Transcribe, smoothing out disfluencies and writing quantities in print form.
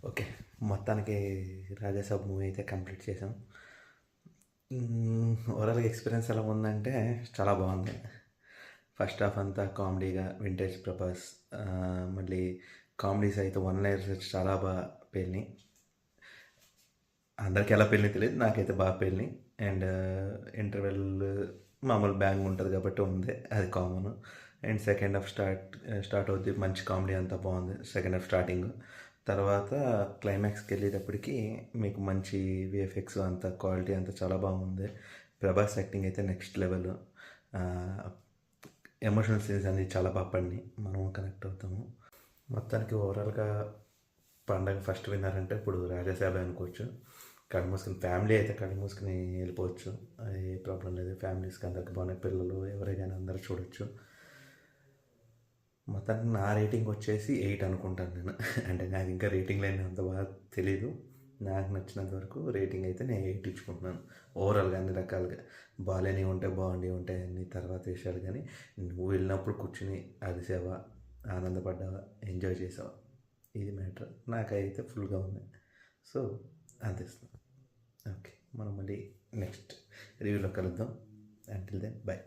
Okay. మొత్తానికి 'Raja Saab' movie అయితే complete చేసాం. ఓవరాల్‌గా ఎక్స్‌పీరియన్స్ ఎలా ఉందంటే చాలా బాగుంది. ఫస్ట్ హాఫ్ అంతా కామెడీగా వింటేజ్ ప్రభాస్, మళ్ళీ కామెడీస్ అయితే వన్ లైనర్స్ చాలా బాగా పేలినాయి. అందరికి ఎలా పేలినాయో తెలియదు, నాకైతే బాగా పేలినాయి. అండ్ ఇంటర్వెల్ మామూలు బ్యాంగ్ ఉంటుంది కాబట్టి ఉంది, అది common. And second half start అవుద్ది, మంచి కామెడీ అంతా బాగుంది సెకండ్ హాఫ్ స్టార్టింగ్. తర్వాత క్లైమాక్స్కి వెళ్ళేటప్పటికి మీకు మంచి విఎఫ్ఎక్స్ అంతా క్వాలిటీ అంతా చాలా బాగుంది. ప్రభాస్ యాక్టింగ్ అయితే నెక్స్ట్ లెవెల్. ఎమోషనల్ సీన్స్ అన్నీ చాలా బాగా పడినాయి, మనం కనెక్ట్ అవుతాము. మొత్తానికి ఓవరాల్గా పండగ ఫస్ట్ విన్నారంటే ఇప్పుడు రాజాసాబ్ అనుకోవచ్చు. కళ్ళు మూసుకుని ఫ్యామిలీ అయితే కళ్ళు మూసుకుని వెళ్ళిపోవచ్చు, ఏ ప్రాబ్లం లేదు. ఫ్యామిలీస్కి అందరికి బాగున్నాయి, పిల్లలు ఎవరైనా అందరూ చూడొచ్చు. మొత్తానికి నా రేటింగ్ వచ్చేసి 8 అనుకుంటాను నేను. అంటే నాకు ఇంకా రేటింగ్ లైన్ అంత బాగా తెలీదు. నాకు నచ్చినంత వరకు రేటింగ్ అయితే నేను 8 ఇచ్చుకుంటున్నాను. ఓవరాల్గా అన్ని రకాలుగా బాగాలేని ఉంటాయి, బాగుండి ఉంటాయి, అన్ని తర్వాత విషయాలు. కానీ నువ్వు వెళ్ళినప్పుడు కూర్చుని అరిసావా, ఆనందపడ్డావా, ఎంజాయ్ చేసావా, ఇది మ్యాటర్. నాకైతే ఫుల్గా ఉంది. సో అందిస్తున్నాను. ఓకే, మనం మళ్ళీ నెక్స్ట్ రివ్యూలో కలుద్దాం. Until then by.